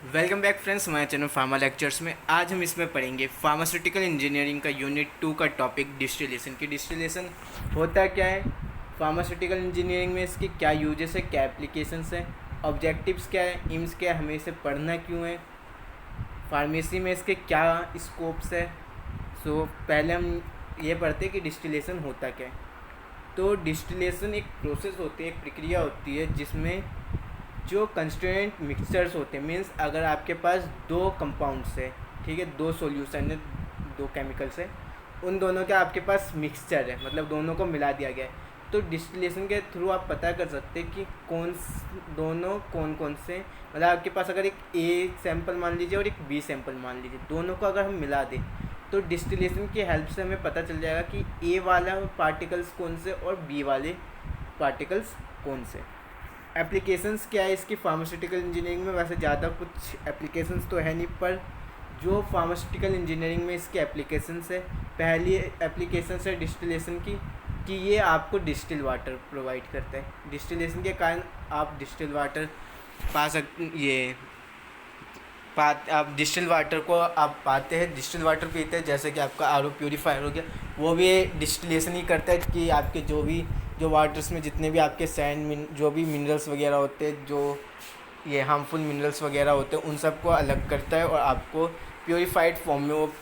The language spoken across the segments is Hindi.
वेलकम बैक फ्रेंड्स, हमारे चैनल फार्मा लेक्चर्स में आज हम इसमें पढ़ेंगे फार्मास्यूटिकल इंजीनियरिंग का यूनिट 2 का टॉपिक डिस्टिलेशन की। डिस्टिलेशन होता क्या है, फार्मास्यूटिकल इंजीनियरिंग में इसके क्या यूजेस है, क्या एप्लीकेशंस हैं, ऑब्जेक्टिव्स क्या है, एम्स क्या है, हमें इसे पढ़ना क्यों है, फार्मेसी में इसके क्या स्कोप्स है। पहले हम ये पढ़ते हैं कि डिस्टिलेशन होता क्या है। तो डिस्टिलेशन एक प्रोसेस होती है, एक प्रक्रिया होती है जिसमें जो कंस्टिट्यूएंट मिक्सचर्स होते हैं, मीन्स अगर आपके पास दो कंपाउंड्स है, ठीक है, दो सॉल्यूशन है, दो केमिकल्स है, उन दोनों का आपके पास मिक्सचर है, मतलब दोनों को मिला दिया गया है। तो डिस्टिलेशन के थ्रू आप पता कर सकते हैं कि दोनों कौन कौन से, मतलब आपके पास अगर एक ए सैंपल मान लीजिए और एक बी सैंपल मान लीजिए, दोनों को अगर हम मिला दें तो डिस्टिलेशन की हेल्प से हमें पता चल जाएगा कि ए वाला पार्टिकल्स कौन से और बी वाले पार्टिकल्स कौन से। एप्लीकेशंस क्या है इसकी फार्मास्यूटिकल इंजीनियरिंग में, वैसे ज़्यादा कुछ एप्लीकेशंस तो है नहीं, पर जो फार्मास्यूटिकल इंजीनियरिंग में इसके एप्लीकेशंस है, पहली एप्लीकेशंस है डिस्टिलेशन की, कि ये आपको डिस्टिल वाटर प्रोवाइड करता है। डिस्टिलेशन के कारण आप डिस्टिल वाटर पा सकते, आप डिस्टिल वाटर को आप पाते हैं, डिस्टिल वाटर पीते हैं, जैसे कि आपका आर ओ प्योरीफायर हो गया, वो भी डिस्टिलेशन ही करता है कि आपके जो वाटर्स में जितने भी आपके सैंड जो भी मिनरल्स वगैरह होते हैं, जो ये हार्मफुल मिनरल्स वगैरह होते हैं, उन सबको अलग करता है और आपको प्योरीफाइड फॉर्म में वो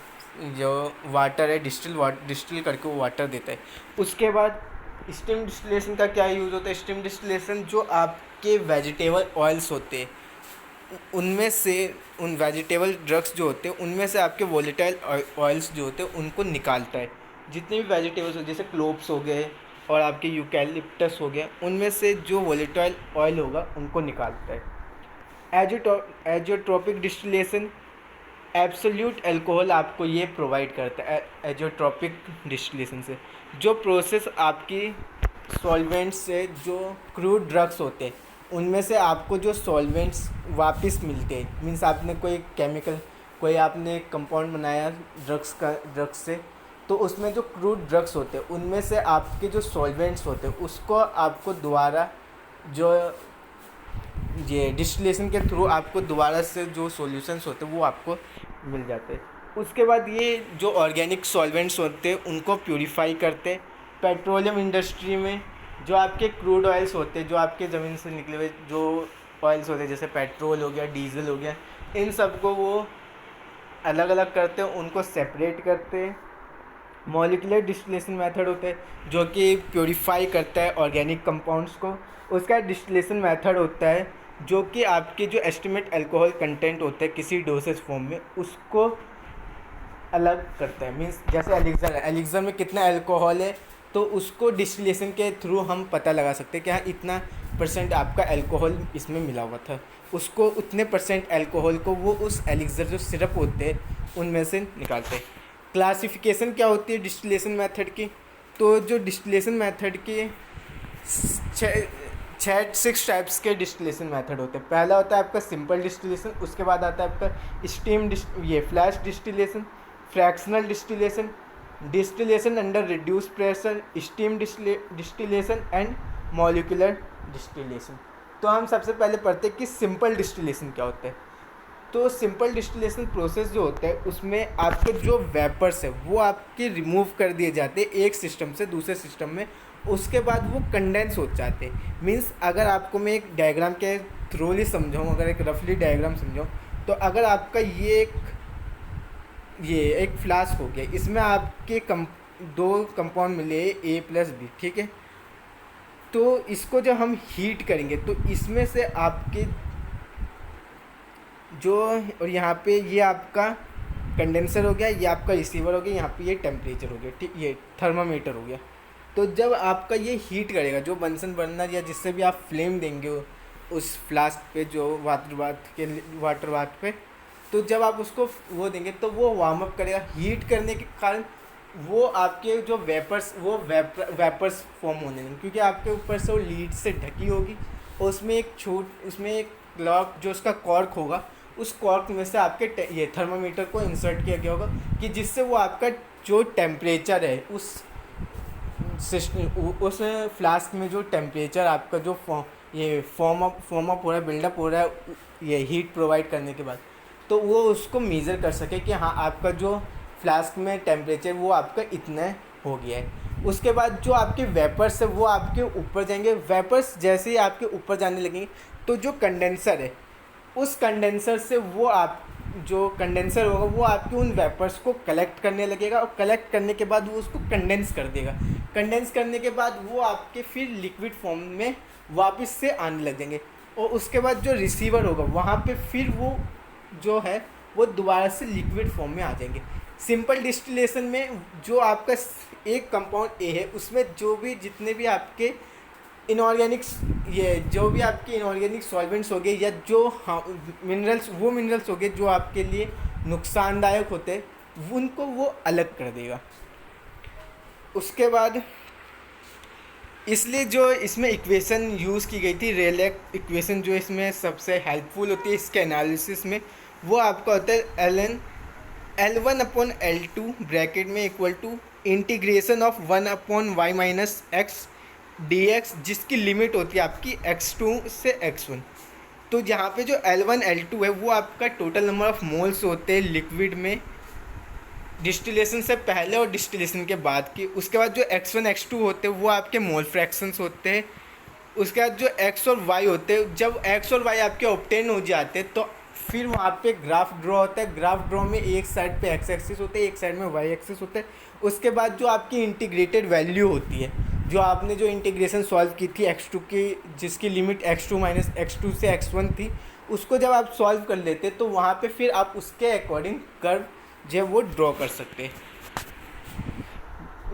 जो वाटर है डिस्टिल करके वो वाटर देता है। उसके बाद स्टीम डिस्टिलेशन का क्या यूज़ होता है। स्टीम डिस्टिलेशन जो आपके वेजिटेबल ऑयल्स होते हैं, उनमें से उन वेजिटेबल ड्रग्स जो होते हैं उनमें से आपके वोलेटाइल ऑयल्स जो होते हैं उनको निकालता है। जितने भी वेजिटेबल्स हो, जैसे क्लोव्स हो गए और आपके यूकैलिप्टस हो गया, उनमें से जो वोलेटाइल ऑयल होगा उनको निकालता है। एजोट्रोपिक डिस्टिलेशन एब्सोल्यूट अल्कोहल आपको ये प्रोवाइड करता है। एजोट्रोपिक डिस्टिलेशन से जो प्रोसेस आपकी सॉल्वेंट्स से जो क्रूड ड्रग्स होते हैं उनमें से आपको जो सॉल्वेंट्स वापस मिलते हैं, मीन्स आपने कोई आपने कंपाउंड बनाया ड्रग्स से, तो उसमें जो क्रूड ड्रग्स होते हैं उनमें से आपके जो सॉल्वेंट्स होते हैं उसको आपको दोबारा जो ये डिस्टिलेशन के थ्रू आपको दोबारा से जो सॉल्यूशंस होते हैं वो आपको मिल जाते हैं। उसके बाद ये जो ऑर्गेनिक सॉल्वेंट्स होते हैं उनको प्यूरिफाई करते हैं। पेट्रोलियम इंडस्ट्री में जो आपके क्रूड ऑयल्स होते हैं, जो आपके ज़मीन से निकले हुए जो ऑयल्स होते हैं, जैसे पेट्रोल हो गया, डीजल हो गया, इन सब को वो अलग अलग करते हैं, उनको सेपरेट करते हैं। मॉलिक्यूलर डिस्टिलेशन मेथड होता है जो कि प्योरीफाई करता है ऑर्गेनिक कंपाउंड्स को। उसका डिस्टिलेशन मेथड होता है जो कि आपके जो एस्टिमेट अल्कोहल कंटेंट होता है किसी डोसेज फॉर्म में, उसको अलग करता है। मीन्स जैसे एलिक्सर में कितना अल्कोहल है, तो उसको डिस्टिलेशन के थ्रू हम पता लगा सकते हैं कि हाँ इतना परसेंट आपका अल्कोहल इसमें मिला हुआ था, उसको उतने परसेंट अल्कोहल को वो उस एलिक्सर जो सिरप होते हैं उनमें से निकालते हैं। क्लासिफिकेशन क्या होती है डिस्टिलेशन मेथड की, तो जो डिस्टिलेशन मेथड की सिक्स टाइप्स के डिस्टिलेशन मेथड होते हैं। पहला होता है आपका सिंपल डिस्टिलेशन, उसके बाद आता है आपका flash distillation, fractional distillation, distillation under reduce pressure, steam distillation and molecular distillation. तो हम सबसे पहले पढ़ते हैं कि सिंपल डिस्टिलेशन क्या होता है। तो सिंपल डिस्टिलेशन प्रोसेस जो होता है उसमें आपके जो वेपर्स है वो आपके रिमूव कर दिए जाते हैं एक सिस्टम से दूसरे सिस्टम में, उसके बाद वो कंडेंस हो जाते हैं। मीन्स अगर आपको मैं एक डायग्राम के थ्रूली समझाऊँ, अगर एक रफली डायग्राम समझाऊँ, तो अगर आपका ये एक फ्लास्क हो गया, इसमें आपके दो कंपाउंड मिले ए प्लस बी, ठीक है। तो इसको जब हम हीट करेंगे तो इसमें से आपके जो, और यहाँ पे ये आपका कंडेंसर हो गया, ये आपका रिसीवर हो गया, यहाँ पे ये टेम्परेचर हो गया, ठीक, ये थर्मामीटर हो गया। तो जब आपका ये हीट करेगा, जो बंसन बर्नर या जिससे भी आप फ्लेम देंगे उस फ्लास्क पे, जो वाटर बाथ पे, तो जब आप उसको वो देंगे तो वो वार्म अप करेगा। हीट करने के कारण वो आपके जो वेपर्स फॉर्म होने लगेंगे, क्योंकि आपके ऊपर से वो लीड से ढकी होगी और उसमें एक लॉक जो उसका कॉर्क होगा, उस कॉर्क में से आपके ये थर्मामीटर को इंसर्ट किया गया होगा, कि जिससे वो आपका जो टेम्परेचर है उस फ्लास्क में, जो टेम्परेचर आपका जो ये फॉर्म अप हो रहा है, बिल्डअप हो रहा है ये हीट प्रोवाइड करने के बाद, तो वो उसको मेज़र कर सके कि हाँ आपका जो फ्लास्क में टेम्परेचर वो आपका इतना हो गया है। उसके बाद जो आपके वेपर्स है वो आपके ऊपर जाएंगे। वेपर्स जैसे ही आपके ऊपर जाने लगेंगे तो जो कंडेंसर है उस कंडेंसर से वो आप जो कंडेंसर होगा वो आपके उन वेपर्स को कलेक्ट करने लगेगा, और कलेक्ट करने के बाद वो उसको कंडेंस कर देगा। कंडेंस करने के बाद वो आपके फिर लिक्विड फॉर्म में वापस से आने लग जाएंगे, और उसके बाद जो रिसीवर होगा वहाँ पे फिर वो जो है वो दोबारा से लिक्विड फॉर्म में आ जाएंगे। सिंपल डिस्टिलेशन में जो आपका एक कंपाउंड ए है उसमें जो भी जितने भी आपके इनऑर्गेनिक्स ये जो भी आपके इनऑर्गेनिक सॉल्वेंट्स हो गए या जो मिनरल्स वो मिनरल्स हो गए जो आपके लिए नुकसानदायक होते हैं उनको वो अलग कर देगा। उसके बाद इसलिए जो इसमें इक्वेशन यूज़ की गई थी रेलेक इक्वेशन जो इसमें सबसे हेल्पफुल होती है इसके एनालिसिस में, वो आपका होता है L1/L2 ब्रैकेट में equal to integration of 1/y-x dx, जिसकी लिमिट होती है आपकी x2 से x1। तो यहाँ पे जो L1 L2 है वो आपका टोटल नंबर ऑफ मोल्स होते हैं लिक्विड में डिस्टिलेशन से पहले और डिस्टिलेशन के बाद की। उसके बाद जो x1 x2 होते हैं वो आपके मोल फ्रैक्शंस होते हैं। उसके बाद जो x और y होते हैं, जब x और y आपके ऑब्टेन हो जाते हैं तो फिर वहाँ पे ग्राफ ड्रॉ होता है। ग्राफ ड्रॉ में एक साइड पे x एक्सिस होते हैं, एक साइड में y एक्सिस होते हैं। उसके बाद जो आपकी इंटीग्रेटेड वैल्यू होती है, जो आपने जो इंटीग्रेशन सॉल्व की थी x2 की, जिसकी लिमिट x2 माइनस x2 से x1 थी, उसको जब आप सॉल्व कर लेते तो वहाँ पे फिर आप उसके अकॉर्डिंग कर्व जो वो ड्रॉ कर सकते हैं।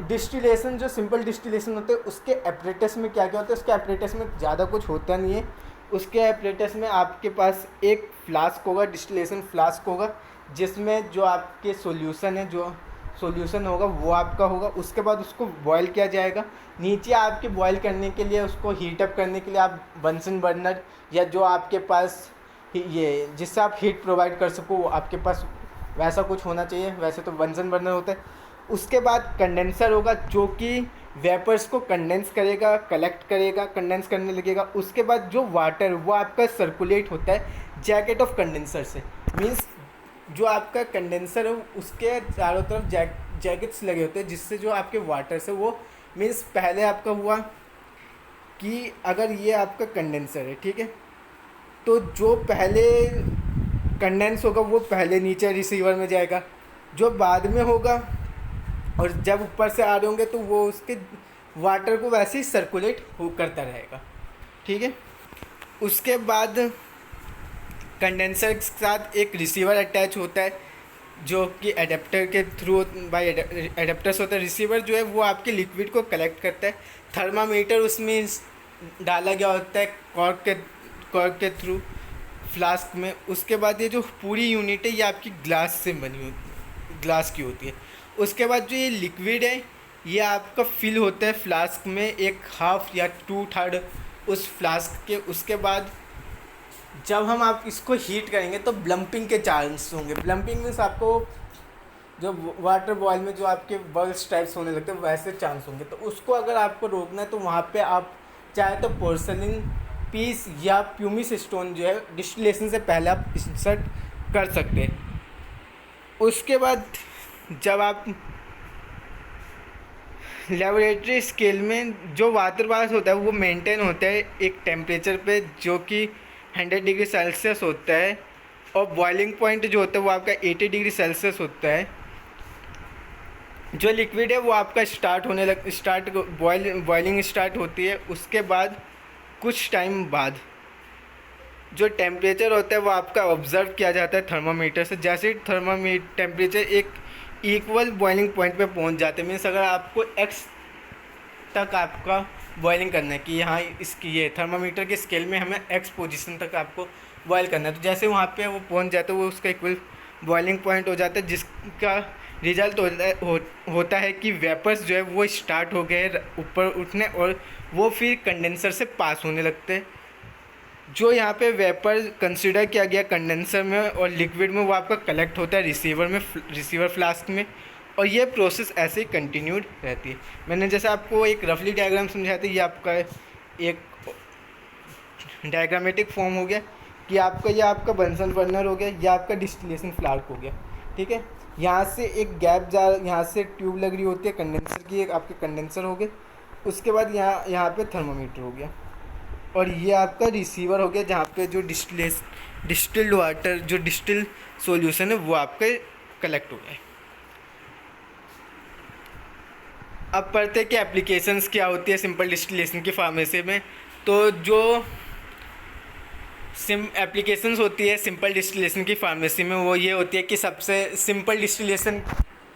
डिस्टिलेशन जो सिंपल डिस्टिलेशन होते हैं उसके एपरेटस में क्या क्या होता है, उसके एपरेटस में ज़्यादा कुछ होता नहीं है। उसके एपरेटस में आपके पास एक फ्लास्क होगा, डिस्टिलेशन फ्लास्क होगा, जिसमें जो आपके सॉल्यूशन है जो सॉल्यूशन होगा वो आपका होगा। उसके बाद उसको बॉयल किया जाएगा। नीचे आपके बॉयल करने के लिए उसको हीट अप करने के लिए आप बंसन बर्नर या जो आपके पास ये जिससे आप हीट प्रोवाइड कर सको वो आपके पास वैसा कुछ होना चाहिए, वैसे तो बंसन बर्नर होता है। उसके बाद कंडेंसर होगा जो कि वेपर्स को कंडेंस करेगा, कलेक्ट करेगा, कंडेंस करने लगेगा। उसके बाद जो वाटर वो आपका सर्कुलेट होता है जैकेट ऑफ कंडेंसर से, मींस जो आपका कंडेंसर है उसके चारों तरफ जैकेट्स लगे होते हैं, जिससे जो आपके वाटर से वो मींस पहले आपका हुआ कि अगर ये आपका कंडेंसर है, ठीक है, तो जो पहले कंडेंस होगा वो पहले नीचे रिसीवर में जाएगा, जो बाद में होगा और जब ऊपर से आ रहे होंगे तो वो उसके वाटर को वैसे ही सर्कुलेट हो करता रहेगा, ठीक है। उसके बाद कंडेंसर के साथ एक रिसीवर अटैच होता है जो कि एडेप्टर के थ्रू बाय एडेप्टर्स होता है। रिसीवर जो है वो आपके लिक्विड को कलेक्ट करता है। थर्मामीटर उसमें डाला गया होता है कॉर्क के थ्रू फ्लास्क में। उसके बाद ये जो पूरी यूनिट है ये आपकी ग्लास से बनी होती ग्लास की होती है। उसके बाद जो ये लिक्विड है ये आपका फिल होता है फ्लास्क में, एक हाफ या 2/3 उस फ्लास्क के। उसके बाद जब हम आप इसको हीट करेंगे तो ब्लम्पिंग के चांस होंगे। ब्लम्पिंग मीन्स आपको जो वाटर बॉयल में जो आपके बल्स टाइप्स होने लगते हैं वैसे चांस होंगे, तो उसको अगर आपको रोकना है तो वहाँ पे आप चाहे तो पोर्सलिन पीस या प्यूमिस स्टोन जो है डिस्टिलेशन से पहले आप इंसर्ट कर सकते हैं। उसके बाद जब आप लेबोरेटरी स्केल में जो वाटर बास होता है वो मेंटेन होता है एक टेम्परेचर पे जो कि 100 डिग्री सेल्सियस होता है, और बॉइलिंग पॉइंट जो होता है वो आपका 80 डिग्री सेल्सियस होता है। जो लिक्विड है वो आपका बॉइलिंग स्टार्ट होती है। उसके बाद कुछ टाइम बाद जो टेम्परेचर होता है वो आपका ऑब्ज़र्व किया जाता है थर्मामीटर से। जैसे ही टेम्परेचर एक इक्वल बॉइलिंग पॉइंट पे पहुंच जाते हैं, मीन्स अगर आपको x तक आपका बॉइलिंग करना है कि यहाँ इसकी ये थर्मामीटर के स्केल में हमें x पोजीशन तक आपको बॉयल करना है, तो जैसे वहाँ पे वो पहुँच जाते हैं वो उसका इक्वल बॉइलिंग पॉइंट हो जाता है, जिसका रिजल्ट होता है कि वेपर्स जो है वो स्टार्ट हो गए ऊपर उठने और वो फिर कंडेंसर से पास होने लगते हैं। जो यहाँ पे वेपर कंसिडर किया गया कंडेंसर में और लिक्विड में वो आपका कलेक्ट होता है रिसीवर फ्लास्क में, और ये प्रोसेस ऐसे ही कंटिन्यूड रहती है। मैंने जैसे आपको एक रफली डायग्राम समझाया था, ये आपका एक डायग्रामेटिक फॉर्म हो गया कि आपका ये आपका बंसन बर्नर हो गया, ये आपका डिस्टिलेशन फ्लास्क हो गया, ठीक है। यहाँ से एक गैप जा, यहाँ से ट्यूब लग रही होती है कंडेंसर की, एक आपके कंडेंसर हो गए। उसके बाद यहाँ पे थर्मामीटर हो गया, और ये आपका रिसीवर हो गया जहाँ पे जो डिस्टिल्ड वाटर, जो डिस्टिल सॉल्यूशन है वो आपके कलेक्ट हो गए। अब पढ़ते हैं कि एप्लीकेशंस क्या होती है सिंपल डिस्टिलेशन की फार्मेसी में। तो जो एप्लीकेशंस होती है सिंपल डिस्टिलेशन की फार्मेसी में वो ये होती है कि सबसे सिंपल डिस्टिलेशन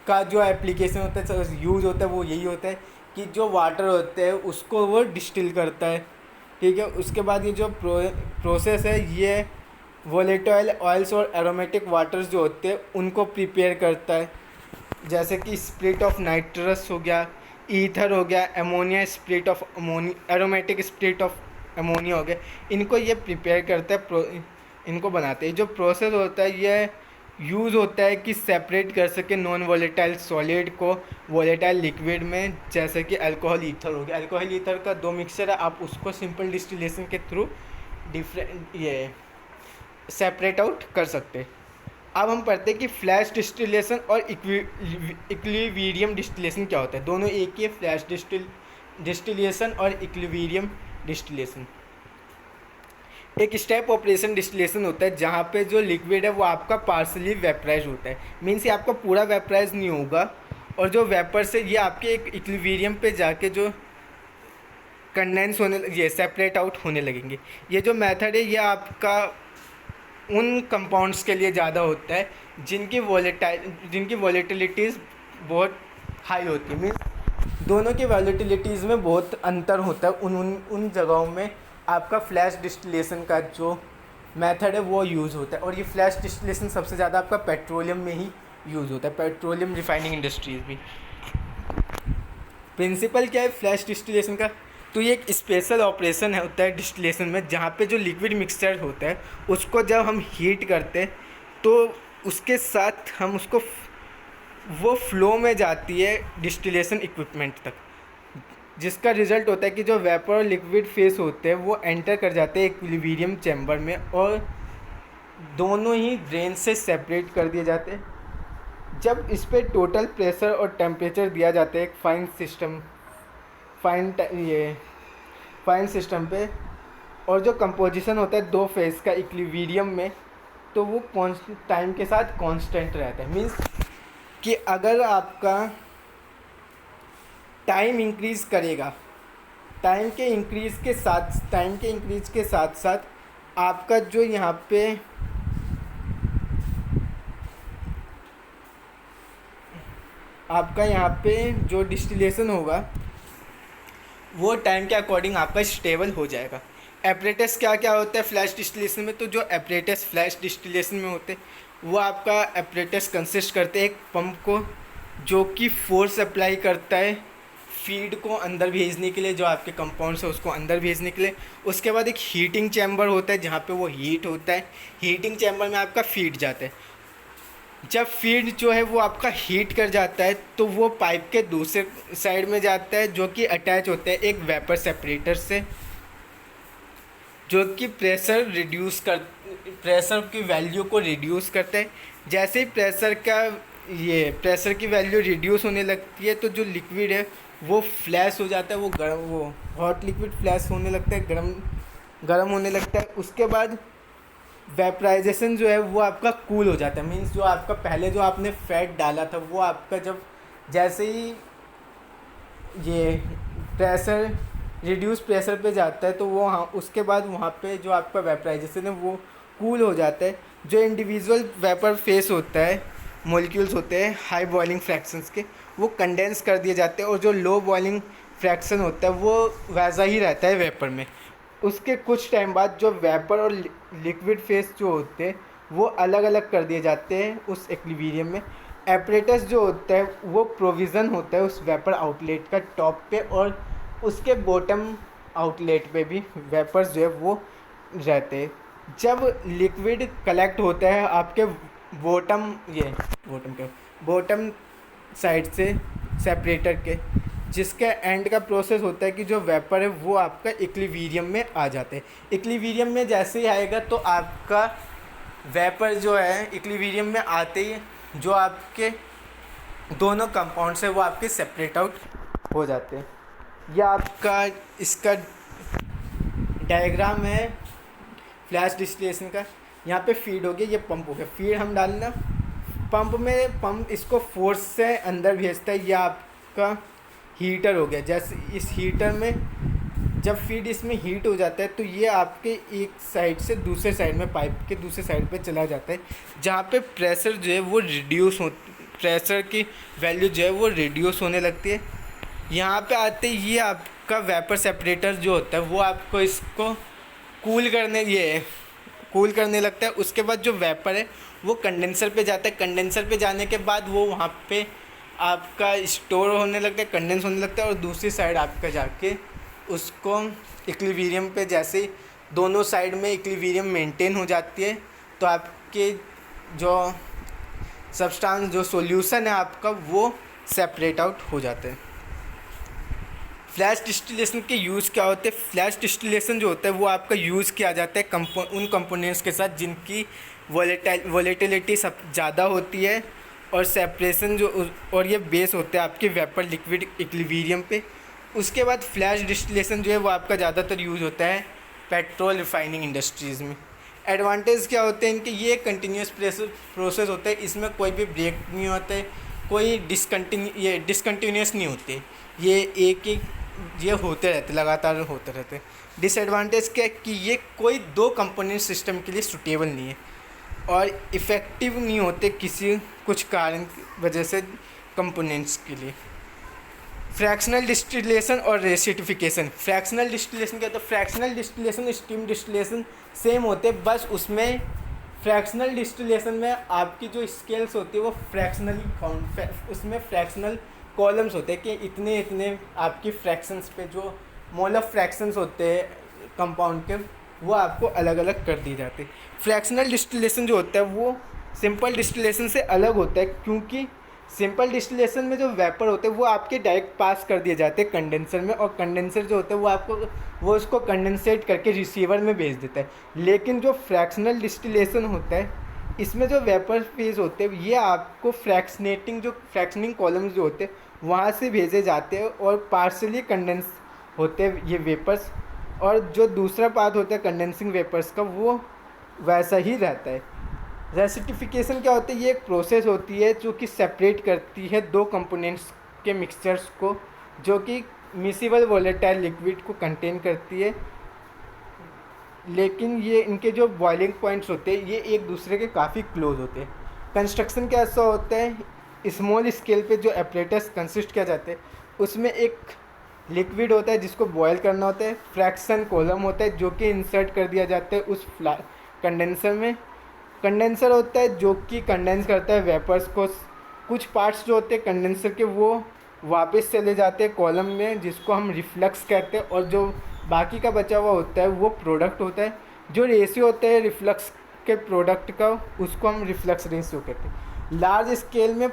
का जो एप्लीकेशन होता है, यूज़ होता है, वो यही होता है कि जो वाटर होते हैं उसको वो डिस्टिल करता है, ठीक है। उसके बाद ये जो प्रोसेस है ये वोलेटाइल ऑयल्स और एरोमेटिक वाटर्स जो होते हैं उनको प्रिपेयर करता है, जैसे कि स्प्लिट ऑफ नाइट्रस हो गया, ईथर हो गया, ammonia split of ammonia, aromatic split of ammonia हो गया। इनको ये प्रिपेयर करता है, इनको बनाते हैं। जो प्रोसेस होता है ये यूज़ होता है कि सेपरेट कर सके नॉन वोलेटाइल सॉलिड को वोलेटाइल लिक्विड में, जैसे कि अल्कोहल ईथर हो गया। अल्कोहल ईथर का दो मिक्सचर है, आप उसको सिंपल डिस्टिलेशन के थ्रू डिफरेंट ये सेपरेट आउट कर सकते हैं। अब हम पढ़ते हैं कि फ्लैश डिस्टिलेशन और इक्विलिब्रियम डिस्टिलेशन क्या होता है। दोनों एक ही है, फ्लैश डिस्टिलेशन और इक्विलिब्रियम डिस्टिलेशन। एक स्टेप ऑपरेशन डिस्टिलेशन होता है जहाँ पे जो लिक्विड है वो आपका पार्सली वेपराइज होता है, मीन्स ये आपका पूरा वेपराइज नहीं होगा, और जो वेपर से ये आपके एक इक्विलिब्रियम पे जाके जो कंडेंस होने, ये सेपरेट आउट होने लगेंगे। ये जो मेथड है ये आपका उन कंपाउंड्स के लिए ज़्यादा होता है जिनकी वॉलेटिलिटीज़ बहुत हाई होती है, मीन्स दोनों की वॉलेटिलिटीज़ में बहुत अंतर होता है। उन जगहों में आपका फ्लैश डिस्टिलेशन का जो मेथड है वो यूज़ होता है, और ये फ्लैश डिस्टिलेशन सबसे ज़्यादा आपका पेट्रोलियम में ही यूज़ होता है, पेट्रोलियम रिफाइनिंग इंडस्ट्रीज़ भी। प्रिंसिपल क्या है फ्लैश डिस्टिलेशन का? तो ये एक स्पेशल ऑपरेशन है होता है डिस्टिलेशन में, जहाँ पे जो लिक्विड मिक्सचर होता है उसको जब हम हीट करते हैं तो उसके साथ हम उसको वो फ्लो में जाती है डिस्टिलेशन इक्विपमेंट तक, जिसका रिज़ल्ट होता है कि जो वेपर और लिक्विड फेस होते हैं वो एंटर कर जाते हैं इक्विलिब्रियम चैम्बर में, और दोनों ही ड्रेन से सेपरेट कर दिए जाते हैं। जब इस पर टोटल प्रेशर और टेम्परेचर दिया जाता है एक फाइन सिस्टम पे, और जो कंपोजिशन होता है दो फेज का इक्विलिब्रियम में, तो वो टाइम के साथ कांस्टेंट रहता है। मीन्स कि अगर आपका टाइम इंक्रीज़ करेगा, टाइम के इंक्रीज़ के साथ साथ आपका जो यहाँ पे जो डिस्टिलेशन होगा वो टाइम के अकॉर्डिंग आपका स्टेबल हो जाएगा। एपरेटस क्या क्या होता है फ्लैश डिस्टिलेशन में? तो जो एपरेटस फ्लैश डिस्टिलेशन में होते हैं वो आपका एपरेटस कंसिस्ट करते हैं एक पंप को, जो कि फोर्स अप्लाई करता है फीड को अंदर भेजने के लिए, जो आपके कंपाउंड्स है उसको अंदर भेजने के लिए। उसके बाद एक हीटिंग चैम्बर होता है जहाँ पे वो हीट होता है, हीटिंग चैम्बर में आपका फीड जाता है। जब फीड जो है वो आपका हीट कर जाता है तो वो पाइप के दूसरे साइड में जाता है, जो कि अटैच होता है एक वेपर सेपरेटर से, जो कि प्रेशर की वैल्यू को रिड्यूस करता है। जैसे ही प्रेशर की वैल्यू रिड्यूस होने लगती है तो जो लिक्विड है वो फ्लैश हो जाता है, वो हॉट लिक्विड फ्लैश होने लगता है, गर्म होने लगता है। उसके बाद वेपराइजेशन जो है वो आपका कूल हो जाता है, मीन्स जो आपका पहले जो आपने फैट डाला था वो आपका जब जैसे ही ये प्रेशर रिड्यूस प्रेशर पे जाता है तो वो उसके बाद वहाँ पे जो आपका वेपराइजेशन है वो कूल हो जाता है। जो इंडिविजुअल वेपर फेस होता है, मॉलिक्यूल्स होते हैं हाई बॉइलिंग फ्रैक्शंस के, वो कंडेंस कर दिए जाते हैं, और जो लो बॉइलिंग फ्रैक्शन होता है वो वैसा ही रहता है वेपर में। उसके कुछ टाइम बाद जो वेपर और लिक्विड फेस जो होते हैं वो अलग अलग कर दिए जाते हैं उस इक्विलिब्रियम में। एपरेटस जो होता है वो प्रोविज़न होता है उस वेपर आउटलेट का टॉप पे, और उसके बॉटम आउटलेट पे भी वेपर्स जो है वो रहते हैं। जब लिक्विड कलेक्ट होता है आपके बॉटम साइड से सेपरेटर के, जिसके एंड का प्रोसेस होता है कि जो वेपर है वो आपका इक्विलिब्रियम में आ जाते हैं। इक्विलिब्रियम में जैसे ही आएगा तो आपका वेपर जो है इक्विलिब्रियम में आते ही जो आपके दोनों कंपाउंड्स है वो आपके सेपरेट आउट हो जाते हैं। यह आपका इसका डायग्राम है फ्लैश डिस्टिलेशन का। यहाँ पे फीड हो गया, ये पंप हो गया, फीड हम डालना पंप इसको फोर्स से अंदर भेजता है। यह आपका हीटर हो गया। जैसे इस हीटर में जब फीड इसमें हीट हो जाता है तो ये आपके एक साइड से दूसरे साइड में पाइप के दूसरे साइड पे चला जाता है, जहाँ पे प्रेशर जो है वो प्रेशर की वैल्यू जो है वो रिड्यूस होने लगती है। यहाँ पे आते ये आपका वेपर सेपरेटर जो होता है वो आपको इसको कूल करने लगता है। उसके बाद जो वेपर है वो कंडेंसर पे जाता है। कंडेंसर पे जाने के बाद वो वहाँ पे आपका स्टोर होने लगता है, कंडेंस होने लगता है, और दूसरी साइड आपका जाके उसको इक्विलिब्रियम पे जैसे दोनों साइड में इक्विलिब्रियम मेंटेन हो जाती है तो आपके जो सब्सटेंस जो सॉल्यूशन है आपका वो सेपरेट आउट हो जाता है। फ्लैश डिस्टिलेशन के यूज़ क्या होते हैं? फ्लैश डिस्टिलेशन जो होता है वो आपका यूज़ किया जाता है उन कंपोनेंट्स के साथ जिनकी वोलेटिलिटी सब ज़्यादा होती है और सेपरेशन और ये बेस होते हैं आपके वेपर लिक्विड इक्विलिब्रियम पे। उसके बाद फ्लैश डिस्टिलेशन जो है वो आपका ज़्यादातर यूज़ होता है पेट्रोल रिफाइनिंग इंडस्ट्रीज़ में। एडवांटेज क्या होते हैं इनके? ये कंटिन्यूस प्रोसेस होता है, इसमें कोई भी ब्रेक नहीं होता है, कोई डिसकंटिन्यूस नहीं होते, ये होते रहते, लगातार होते रहते। डिसएडवांटेज क्या है कि ये कोई दो कंपोनेंट सिस्टम के लिए सूटेबल नहीं है और इफ़ेक्टिव नहीं होते किसी कुछ कारण की वजह से कंपोनेंट्स के लिए। फ्रैक्शनल डिस्टिलेशन और रेसिटिफिकेशन। फ्रैक्शनल डिस्टिलेशन क्या होता है? Fractional distillation steam distillation same होते हैं, बस उसमें फ्रैक्शनल डिस्टिलेशन में आपकी जो स्केल्स होती है वो उसमें फ्रैक्शनल कॉलम्स होते हैं कि इतने इतने आपकी फ्रैक्शंस पे जो मोल ऑफ फ्रैक्शंस होते हैं कंपाउंड के वो आपको अलग अलग कर दिए जाते हैं। फ्रैक्शनल डिस्टिलेशन जो होता है वो सिंपल डिस्टिलेशन से अलग होता है, क्योंकि सिंपल डिस्टिलेशन में जो वेपर होते हैं वो आपके डायरेक्ट पास कर दिए जाते हैं कंडेंसर में, और कंडेंसर जो होता है वो उसको कंडेंसेट करके रिसीवर में भेज देता है। लेकिन जो फ्रैक्शनल डिस्टिलेशन होता है इसमें जो वेपर फेज होते हैं ये आपको फ्रैक्शनिंग कॉलम्स जो होते हैं वहाँ से भेजे जाते हैं और पार्शली कंडेंस होते हैं ये वेपर्स, और जो दूसरा पार्ट होता है कंडेंसिंग वेपर्स का वो वैसा ही रहता है। रेसिटिफिकेशन क्या होता है? ये एक प्रोसेस होती है जो कि सेपरेट करती है दो कंपोनेंट्स के मिक्सचर्स को, जो कि मिसिबल वोलेटाइल लिक्विड को कंटेन करती है। लेकिन ये इनके जो बॉइलिंग पॉइंट्स होते हैं ये एक दूसरे के काफ़ी क्लोज होते हैं। कंस्ट्रक्शन कैसा होता है? स्मॉल स्केल पे जो एपरेटस कंसिस्ट किया जाते हैं उसमें एक लिक्विड होता है जिसको बॉयल करना होता है, फ्रैक्शन कॉलम होता है जो कि इंसर्ट कर दिया जाता है उस कंडेंसर में। कंडेंसर होता है जो कि कंडेंस करता है वेपर्स को। कुछ पार्ट्स जो होते हैं कंडेंसर के वो वापस चले जाते हैं कॉलम में जिसको हम रिफ्लक्स कहते हैं, और जो बाकी का बचा हुआ होता है वो प्रोडक्ट होता है। जो रेशियो होता है रिफ्लक्स के प्रोडक्ट का उसको हम रिफ्लक्स रेशियो कहते हैं। लार्ज स्केल में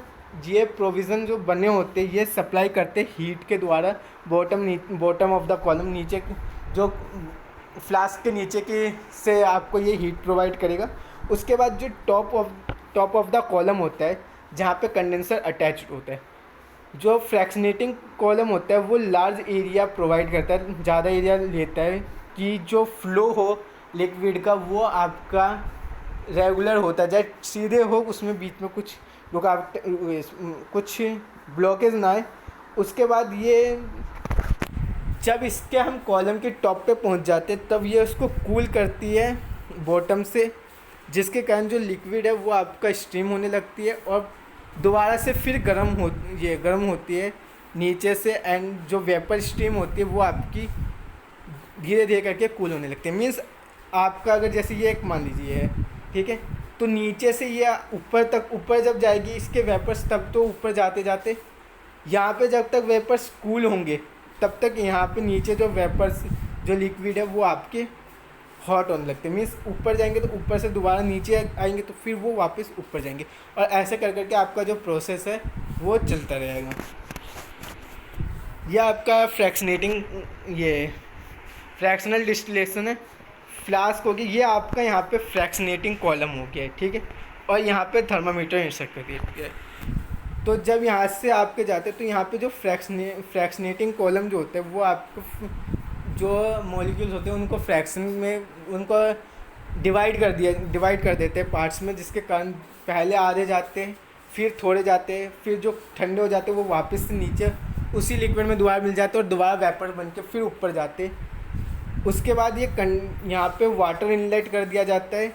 ये प्रोविज़न जो बने होते हैं ये सप्लाई करते हैं हीट के द्वारा बॉटम ऑफ द कॉलम, नीचे जो फ्लास्क के नीचे के से आपको ये हीट प्रोवाइड करेगा। उसके बाद जो टॉप ऑफ द कॉलम होता है जहाँ पे कंडेंसर अटैच्ड होता है, जो फ्रैक्शनेटिंग कॉलम होता है वो लार्ज एरिया प्रोवाइड करता है, ज़्यादा एरिया लेता है कि जो फ्लो हो लिक्विड का वो आपका रेगुलर होता है, चाहे सीधे हो, उसमें बीच में कुछ रुकावट कुछ ब्लॉकेज ना आए। उसके बाद ये जब इसके हम कॉलम के टॉप पे पहुंच जाते हैं तब ये उसको कूल करती है बॉटम से, जिसके कारण जो लिक्विड है वो आपका स्टीम होने लगती है और दोबारा से फिर गर्म होती है नीचे से, एंड जो वेपर स्टीम होती है वो आपकी धीरे धीरे करके कूल होने लगती है। मीन्स आपका अगर जैसे ये एक मान लीजिए है, ठीक है, तो नीचे से ये ऊपर जब जाएगी इसके वेपर्स तब तो ऊपर जाते जाते यहाँ पे जब तक वेपर्स कूल होंगे तब तक यहाँ पे नीचे जो वेपर्स जो लिक्विड है वो आपके हॉट होने लगते हैं। मीन्स ऊपर जाएंगे तो ऊपर से दोबारा नीचे आएंगे तो फिर वो वापस ऊपर जाएंगे, और ऐसे कर करके आपका जो प्रोसेस है वो चलता रहेगा। ये आपका फ्रैक्शनेटिंग ये फ्रैक्शनल डिस्टिलेशन है। फ्लास्क हो गया, ये आपका यहाँ पे फ्रैक्शनेटिंग कॉलम हो गया है, ठीक है। और यहाँ पे थर्मामीटर इंसर्ट कर दिया गया है। तो जब यहाँ से आपके जाते हैं तो यहाँ पे जो फ्रैक्शनेटिंग कॉलम जो होता है वो आपको जो मॉलिक्यूल्स होते हैं उनको फ्रैक्शन में उनको डिवाइड कर देते हैं पार्ट्स में, जिसके कारण पहले आधे जाते हैं, फिर थोड़े जाते हैं, फिर जो ठंडे हो जाते हैं वो वापस से नीचे उसी लिक्विड में दोबारा मिल जाते हैं और दोबारा वेपर बन के फिर ऊपर जाते हैं। उसके बाद ये यहाँ पे वाटर इनलेट कर दिया जाता है।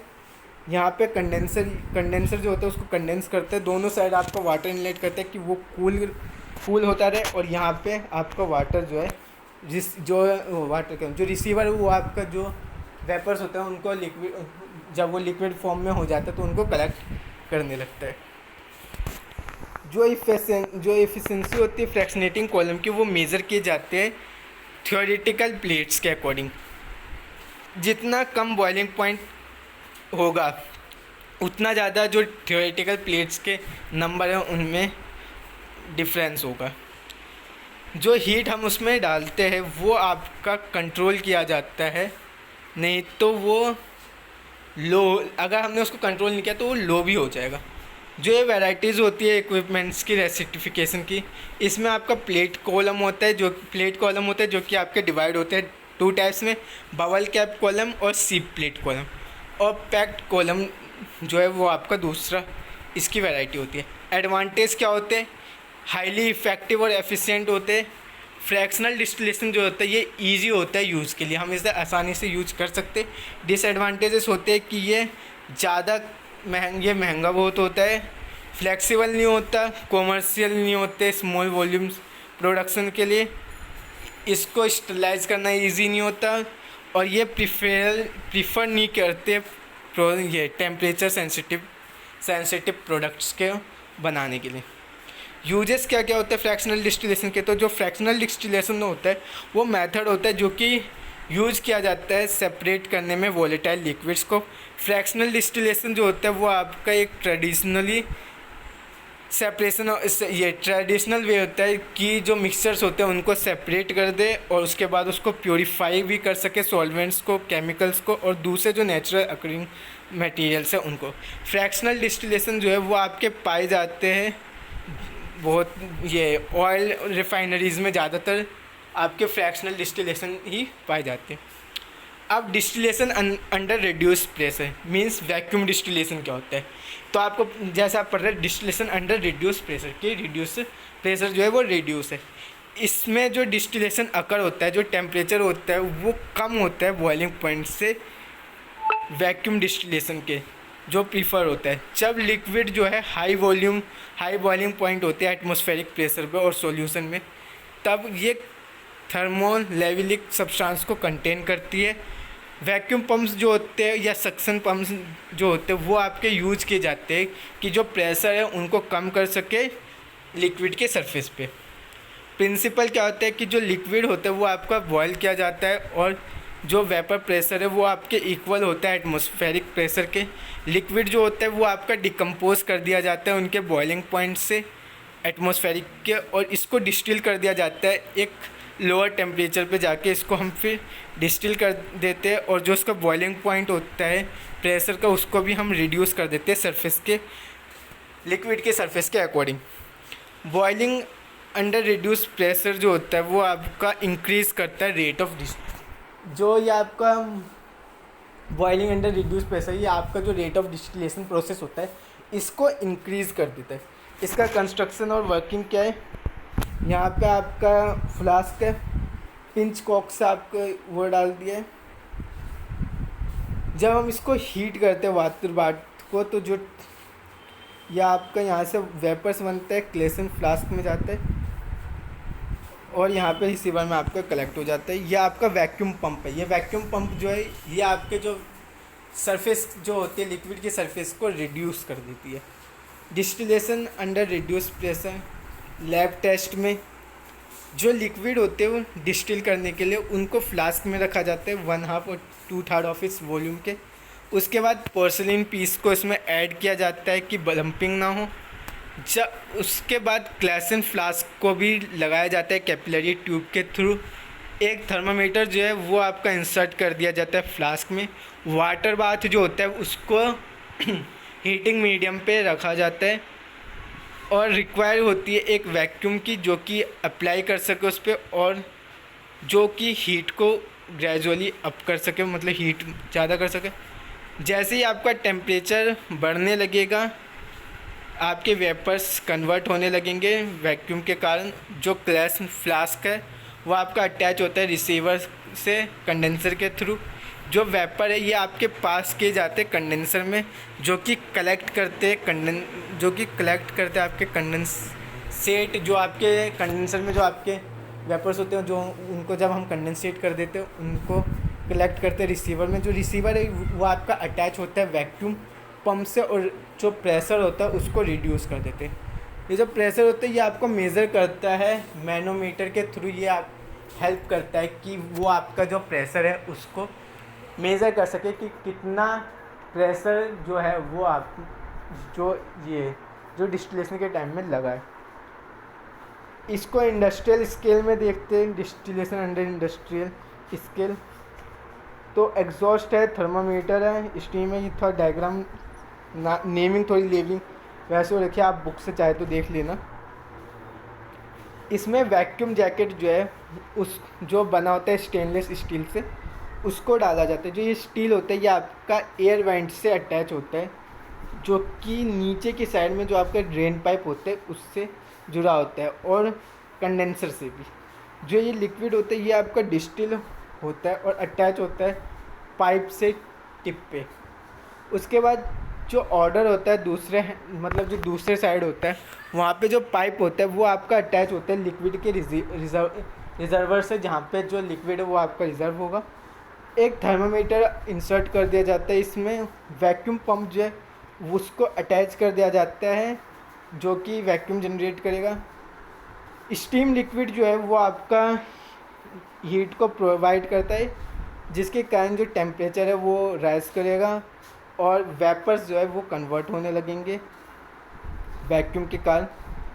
यहाँ पे कंडेंसर जो होता है उसको कंडेंस करते हैं, दोनों साइड आपका वाटर इनलेट करते हैं कि वो कूल होता रहे। और यहाँ पे आपका वाटर जो है जो रिसीवर है वो आपका जो वेपर्स होते हैं उनको जब वो लिक्विड फॉर्म में हो जाता है तो उनको कलेक्ट करने लगता है। जो एफिशिएंसी होती है फ्रैक्शनेटिंग कॉलम की वो मेज़र किए जाते हैं थ्योरेटिकल प्लेट्स के अकॉर्डिंग। जितना कम बॉइलिंग पॉइंट होगा उतना ज़्यादा जो थ्योरेटिकल प्लेट्स के नंबर हैं उनमें डिफरेंस होगा। जो हीट हम उसमें डालते हैं वो आपका कंट्रोल किया जाता है, नहीं तो वो लो, अगर हमने उसको कंट्रोल नहीं किया तो वो लो भी हो जाएगा। जो ये वैराइटीज़ होती है इक्विपमेंट्स की रेसिटिफिकेशन की, इसमें आपका प्लेट कॉलम होता है जो कि आपके डिवाइड होते हैं 2 टाइप्स में, बबल कैप कॉलम और सीप प्लेट कॉलम। और पैक्ड कॉलम जो है वो आपका दूसरा इसकी वैरायटी होती है। एडवांटेज क्या होते हैं? हाईली इफ़ेक्टिव और एफिशिएंट होते हैं। फ्रैक्शनल डिस्टिलेशन जो होता है ये इजी होता है यूज़ के लिए, हम इसे आसानी से यूज कर सकते हैं। डिसएडवांटेजेस होते हैं कि ये ज़्यादा महंगा बहुत होता है, फ्लेक्सिबल नहीं होता, कॉमर्शियल नहीं होते स्मॉल वॉल्यूम्स प्रोडक्शन के लिए, इसको स्टरलाइज करना इजी नहीं होता, और ये प्रीफर नहीं करते ये टेम्परेचर सेंसिटिव प्रोडक्ट्स के बनाने के लिए। यूजेस क्या क्या होते हैं फ्रैक्शनल डिस्टिलेशन के? तो जो फ्रैक्शनल डिस्टिलेशन होता है वो मेथड होता है जो कि यूज़ किया जाता है सेपरेट करने में वोलेटाइल लिक्विड्स को। फ्रैक्शनल डिस्टिलेशन जो होता है वो आपका एक ट्रेडिशनल वे होता है कि जो मिक्सचर्स होते हैं उनको सेपरेट कर दे और उसके बाद उसको प्योरीफाई भी कर सके सॉल्वेंट्स को, केमिकल्स को, और दूसरे जो नेचुरल अकरिंग मटेरियल्स है उनको। फ्रैक्शनल डिस्टिलेशन जो है वो आपके पाए जाते हैं बहुत ये ऑयल रिफाइनरीज़ में ज़्यादातर आपके फ्रैक्शनल डिस्टिलेशन ही पाए जाते हैं। अब distillation under reduce pressure means vacuum distillation क्या होता है? तो आपको जैसा आप पढ़ रहे हैं डिस्टिलेशन अंडर रिड्यूस प्रेशर कि रिड्यूस प्रेशर जो है वो रिड्यूस है। इसमें जो डिस्टिलेशन अकर होता है, जो टेम्परेचर होता है वो कम होता है बॉइलिंग पॉइंट से वैक्यूम डिस्टिलेशन के जो प्रीफर होता है। जब लिक्विड जो है हाई बॉइलिंग पॉइंट होते हैं एटमॉस्फेरिक प्रेशर पे और सॉल्यूशन में, तब ये थर्मोलेविलिक सब्सटेंस को कंटेन करती है। वैक्यूम पंप्स जो होते हैं या सक्शन पंप्स जो होते हैं वो आपके यूज किए जाते हैं कि जो प्रेशर है उनको कम कर सके लिक्विड के सरफेस पे। प्रिंसिपल क्या होता है कि जो लिक्विड होता है वो आपका बॉयल किया जाता है और जो वेपर प्रेशर है वो आपके इक्वल होता है एटमॉस्फेरिक प्रेशर के। लिक्विड जो होता है वो आपका डिकम्पोज कर दिया जाता है उनके बॉइलिंग पॉइंट से एटमॉस्फेरिक के, और इसको डिस्टिल कर दिया जाता है एक लोअर टेम्परेचर पे जाके। इसको हम फिर डिस्टिल कर देते हैं और जो उसका बॉइलिंग पॉइंट होता है प्रेशर का उसको भी हम रिड्यूस कर देते हैं सरफेस के लिक्विड के सरफेस के according. Boiling under reduce pressure जो होता है वो आपका इंक्रीज़ करता है रेट ऑफ जो ये आपका बॉइलिंग अंडर रिड्यूस प्रेशर, ये आपका जो रेट ऑफ डिस्टिलेशन प्रोसेस होता है इसको इंक्रीज़ कर देता है। इसका कंस्ट्रक्शन और वर्किंग क्या है? यहाँ पे आपका फ्लास्क है, पिंच कॉक से आपको वो डाल दिया है। जब हम इसको हीट करते हैं वाटर बाट को तो जो यह आपका यहाँ से वेपर्स बनता है क्लेसन फ्लास्क में जाता है और यहाँ पे रिसीवर में आपका कलेक्ट हो जाता है। यह आपका वैक्यूम पंप है। ये वैक्यूम पंप जो है ये आपके जो सरफेस जो होती है लिक्विड की सरफेस को रिड्यूस कर देती है। Distillation under reduce pressure lab test में जो लिक्विड होते हैं वो डिस्टिल करने के लिए उनको फ्लास्क में रखा जाता है 1/2 और 2/3 ऑफ इस वॉल्यूम के। उसके बाद पोर्सिलिन पीस को इसमें ऐड किया जाता है कि बम्पिंग ना हो। जब उसके बाद क्लैसन फ्लास्क को भी लगाया जाता है कैपिलरी ट्यूब के थ्रू। एक थर्मामीटर जो है वो आपका इंसर्ट कर दिया जाता है फ्लास्क में। वाटर बाथ जो होता है उसको हीटिंग मीडियम पे रखा जाता है और रिक्वायर होती है एक वैक्यूम की जो कि अप्लाई कर सके उस पर और जो कि हीट को ग्रेजुअली अप कर सके, मतलब हीट ज़्यादा कर सके। जैसे ही आपका टेम्परेचर बढ़ने लगेगा आपके वेपर्स कन्वर्ट होने लगेंगे वैक्यूम के कारण। जो ग्लास फ्लास्क है वो आपका अटैच होता है रिसीवर से कंडेंसर के थ्रू। जो वेपर है ये आपके पास किए जाते हैं कंडेंसर में जो कि कलेक्ट करते आपके कंडेंसेट। जो आपके कंडेंसर में जो आपके वेपर्स होते हैं जो उनको जब हम कंडेंसेट कर देते हैं उनको कलेक्ट करते हैं रिसीवर में। जो रिसीवर है वो आपका अटैच होता है वैक्यूम पंप से और जो प्रेशर होता है उसको रिड्यूस कर देते हैं। ये जो प्रेशर होता है ये आपको मेज़र करता है मैनोमीटर के थ्रू। ये आप हेल्प करता है कि वो आपका जो प्रेशर है उसको मेज़र कर सके कि कितना प्रेशर जो है वो आप जो डिस्टिलेशन के टाइम में लगा है। इसको इंडस्ट्रियल स्केल में देखते हैं, डिस्टिलेशन अंडर इंडस्ट्रियल स्केल। तो एग्जॉस्ट है, थर्मामीटर है, स्टीम है। ये थोड़ा डायग्राम नेमिंग थोड़ी लेबलिंग वैसे हो रखी है, आप बुक से चाहे तो देख लेना। इसमें वैक्यूम जैकेट जो है उस जो बना होता है स्टेनलेस स्टील से उसको डाला जाता है। जो ये स्टील होता है ये आपका एयर वेंट से अटैच होता है जो कि नीचे की साइड में जो आपका ड्रेन पाइप होता है उससे जुड़ा होता है और कंडेंसर से भी। जो ये लिक्विड होता है ये आपका डिस्टिल होता है और अटैच होता है पाइप से टिप पे। उसके बाद जो ऑर्डर होता है जो दूसरे साइड होता है वहाँ पे जो पाइप होता है वो आपका अटैच होता है लिक्विड के रिजर्वर से, जहाँ पे जो लिक्विड है वो आपका रिजर्व होगा। एक थर्मामीटर इंसर्ट कर दिया जाता है इसमें। वैक्यूम पंप जो है उसको अटैच कर दिया जाता है जो कि वैक्यूम जनरेट करेगा। स्टीम लिक्विड जो है वो आपका हीट को प्रोवाइड करता है जिसके कारण जो टेम्परेचर है वो राइज करेगा और वेपर्स जो है वो कन्वर्ट होने लगेंगे वैक्यूम के कारण।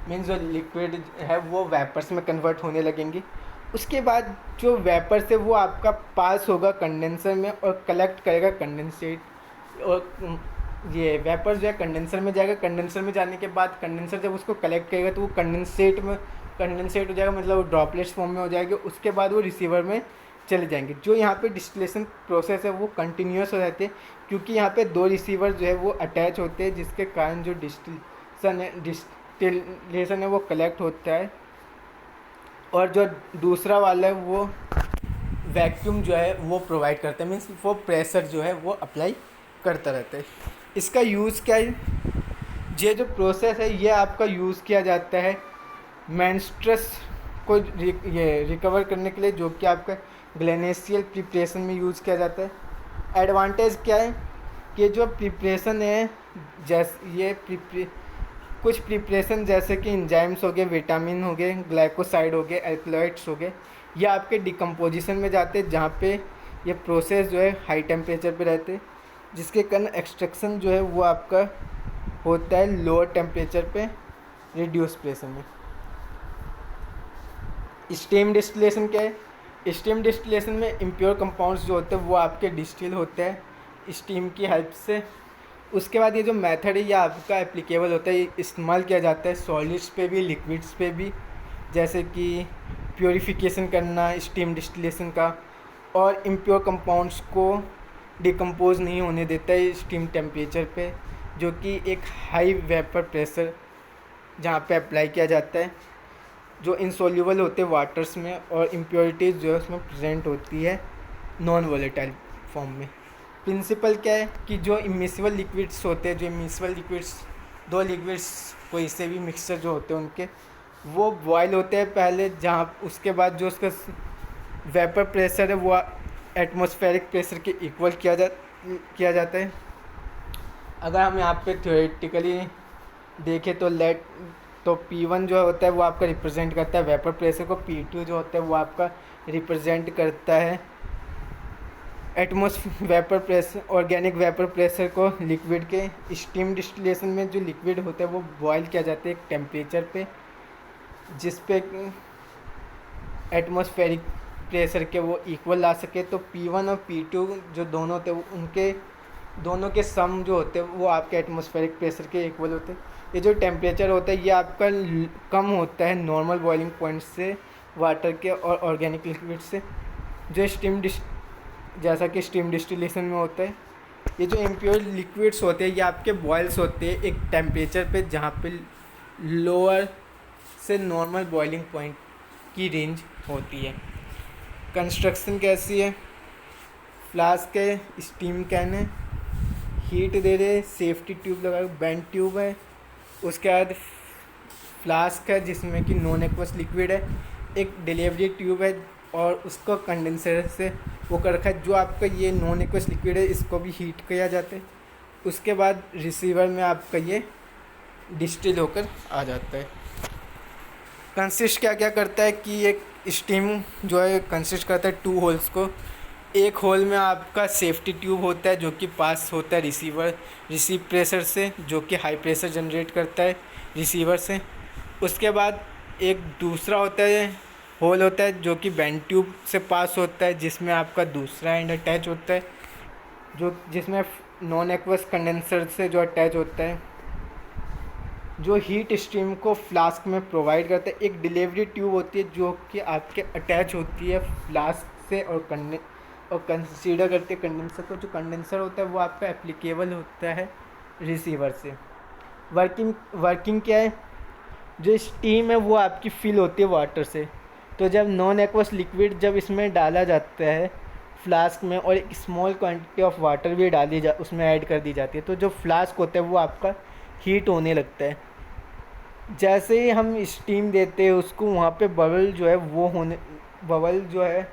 मीन्स जो लिक्विड है वो वेपर्स में कन्वर्ट होने लगेंगे। उसके बाद जो वेपर्स है वो आपका पास होगा कंडेंसर में और कलेक्ट करेगा कंडेंसेट। और ये वेपर जो है कंडेंसर में जाएगा। कंडेंसर में जाने के बाद कंडेंसर जब उसको कलेक्ट करेगा तो वो कंडेंसेट हो जाएगा, मतलब वो ड्रॉपलेट्स फॉर्म में हो जाएगा। उसके बाद वो रिसीवर में चले जाएंगे। जो यहाँ पे डिस्टिलेशन प्रोसेस है वो कंटिन्यूस हो जाते हैं क्योंकि यहाँ पे दो रिसीवर जो है वो अटैच होते हैं जिसके कारण जो डिस्टिलेशन है वो कलेक्ट होता है और जो दूसरा वाला है वो वैक्यूम जो है वो प्रोवाइड करता है। मीन्स वो प्रेशर जो है वो अप्लाई करता रहता है। इसका यूज़ क्या है? ये जो प्रोसेस है ये आपका यूज़ किया जाता है मेंस्ट्रुअस को रिकवर करने के लिए जो कि आपका ग्लेनेशियल प्रिपरेशन में यूज़ किया जाता है। एडवांटेज क्या है कि जो प्रिपरेशन है कुछ प्रिपरेशन जैसे कि एंजाइम्स हो गए, विटामिन हो गए, ग्लाइकोसाइड हो गए, एल्कलॉइड्स हो गए, ये आपके डिकम्पोजिशन में जाते हैं जहाँ पे ये प्रोसेस जो है हाई टेम्परेचर पे रहते हैं जिसके कारण एक्सट्रैक्शन जो है वो आपका होता है लोअर टेम्परेचर पे रिड्यूस प्रेशर में। स्टीम डिस्टिलेशन क्या है? स्टीम डिस्टिलेशन में इम्प्योर कंपाउंड्स जो होते हैं वो आपके डिस्टिल होते हैं स्टीम की हेल्प से। उसके बाद ये जो मेथड है ये आपका एप्लीकेबल होता है, ये इस्तेमाल किया जाता है सॉलिड्स पे भी लिक्विड्स पे भी, जैसे कि प्योरीफिकेशन करना स्टीम डिस्टिलेशन का और इम्प्योर कंपाउंड्स को डिकम्पोज नहीं होने देता है स्टीम टेम्परेचर पे जो कि एक हाई वेपर प्रेशर जहाँ पे अप्लाई किया जाता है। जो इंसोल्यूबल होते हैं वाटर्स में और इम्प्योरिटीज़ जो है उसमें प्रेजेंट होती है नॉन वोलेटाइल फॉर्म में। प्रिंसिपल क्या है कि जो इमिसिबल लिक्विड्स होते हैं, जो इमिसिबल लिक्विड्स दो लिक्विड्स कोई से भी मिक्सचर जो होते हैं उनके वो बॉयल होते हैं पहले, जहाँ उसके बाद जो उसका वेपर प्रेशर है वो एटमॉस्फेरिक प्रेशर के इक्वल किया जाता है। अगर हम यहाँ पे थ्योरेटिकली देखें तो P1 जो होता है वो आपका रिप्रेजेंट करता है वेपर प्रेशर को, P2 जो होता है वो आपका रिप्रेजेंट करता है vapour pressure, organic vapour pressure को लिक्विड के स्टीम डिस्टिलेशन में जो लिक्विड होता है वो बॉयल किया जाता है एक टेम्परेचर पे जिस पे एटमॉस्फेरिक प्रेशर के वो इक्वल ला सके। तो P1 और P2 जो दोनों होते हैं उनके दोनों के सम जो होते हैं वो आपके एटमॉस्फेरिक प्रेशर के इक्वल होते हैं। ये जो टेम्परेचर होता है ये आपका कम होता है नॉर्मल बॉइलिंग पॉइंट से वाटर के और ऑर्गेनिक लिक्विड से, जो जैसा कि स्टीम डिस्टिलेशन में होता है। ये जो इम्प्योर लिक्विड्स होते हैं ये आपके बॉयल्स होते हैं एक टेम्परेचर पे जहाँ पे लोअर से नॉर्मल बॉइलिंग पॉइंट की रेंज होती है। कंस्ट्रक्शन कैसी है? फ्लास्क है, स्टीम कैन है, हीट दे रहे, सेफ्टी ट्यूब लगा, बेंड ट्यूब है। उसके बाद फ्लास्क है जिसमें कि नॉन एक्वस लिक्विड है, एक डिलीवरी ट्यूब है और उसको कंडेंसर से वो कर रखा है। जो आपका ये नॉन एक्वस लिक्विड है इसको भी हीट किया जाता है। उसके बाद रिसीवर में आपका ये डिस्टिल होकर आ जाता है। कंसिस्ट क्या क्या करता है कि एक स्टीम जो है कंसिस्ट करता है 2 होल्स को। एक होल में आपका सेफ्टी ट्यूब होता है जो कि पास होता है रिसीव प्रेशर से, जो कि हाई प्रेशर जनरेट करता है रिसीवर से। उसके बाद एक दूसरा होल होता है जो कि बेंड ट्यूब से पास होता है जिसमें आपका दूसरा एंड अटैच होता है, जो जिसमें नॉन एक्वस कंडेंसर से जो अटैच होता है, जो हीट स्ट्रीम को फ्लास्क में प्रोवाइड करता है। एक डिलीवरी ट्यूब होती है जो कि आपके अटैच होती है फ्लास्क से और कंसीडर करते हैं कंडेंसर को। जो कंडेंसर होता है वो आपका एप्लीकेबल होता है रिसीवर से। वर्किंग क्या है? जो स्टीम है वो आपकी फिल होती है वाटर से। तो जब नॉन एक्वस लिक्विड जब इसमें डाला जाता है फ्लास्क में और एक स्मॉल क्वांटिटी ऑफ वाटर भी उसमें ऐड कर दी जाती है, तो जो फ्लास्क होता है वो आपका हीट होने लगता है। जैसे ही हम स्टीम देते हैं उसको वहाँ पे बबल जो है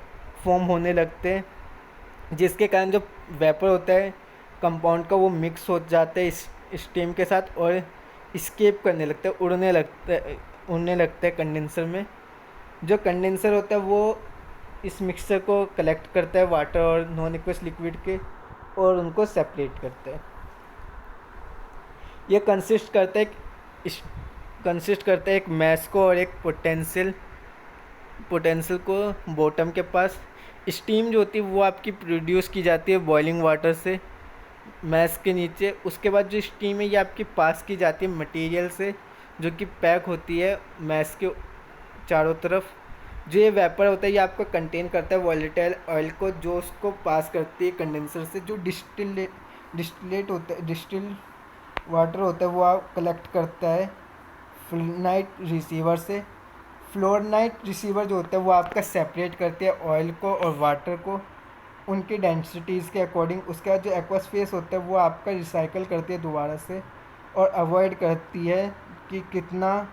फॉर्म होने लगते हैं, जिसके कारण जो वेपर होता है कंपाउंड का वो मिक्स हो जाता है इस स्टीम के साथ और इस्केप करने लगता है, उड़ने लगता है कंडेंसर में। जो कंडेंसर होता है वो इस मिक्सचर को कलेक्ट करता है वाटर और नॉन एक्वस लिक्विड के और उनको सेपरेट करता है। ये कंसिस्ट करता है एक मैस को और एक पोटेंशियल को बॉटम के पास। स्टीम जो होती है वो आपकी प्रोड्यूस की जाती है बॉइलिंग वाटर से मैस के नीचे। उसके बाद जो स्टीम है ये आपकी पास की जाती है मटेरियल से जो कि पैक होती है मैस के चारों तरफ। जो ये वेपर होता है ये आपका कंटेन करता है वॉलेटाइल ऑयल को, जो उसको पास करती है कंडेंसर से। जो डिस्टिल वाटर होता है वो आप कलेक्ट करता है फ्लोरनाइट रिसीवर से। फ्लोरनाइट रिसीवर जो होता है वो आपका सेपरेट करते हैं ऑयल को और वाटर को उनकी डेंसिटीज़ के अकॉर्डिंग। उसके बाद जो एक्वस फेस होता है वो आपका रिसाइकल करती है दोबारा से और अवॉइड करती है कि कितना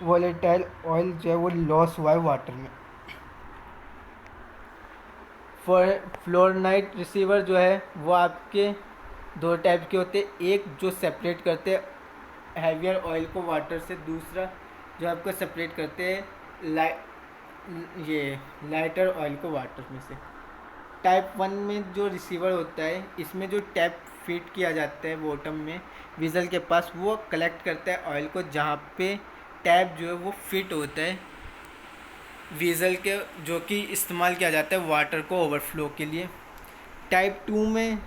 वॉलेटाइल ऑयल जो है वो लॉस हुआ है वाटर में। फ्लोरनाइट रिसीवर जो है वो आपके 2 टाइप के होते हैं, एक जो सेपरेट करते हैं हैवियर ऑयल को वाटर से, दूसरा जो आपको सेपरेट करते हैं लाइटर ऑयल को वाटर में से। टाइप 1 में जो रिसीवर होता है इसमें जो टैप फिट किया जाता है बॉटम में विजल के पास, वो कलेक्ट करता है ऑयल को जहाँ पे टैप जो है वो फिट होता है विजल के, जो कि इस्तेमाल किया जाता है वाटर को ओवरफ्लो के लिए। टाइप 2 में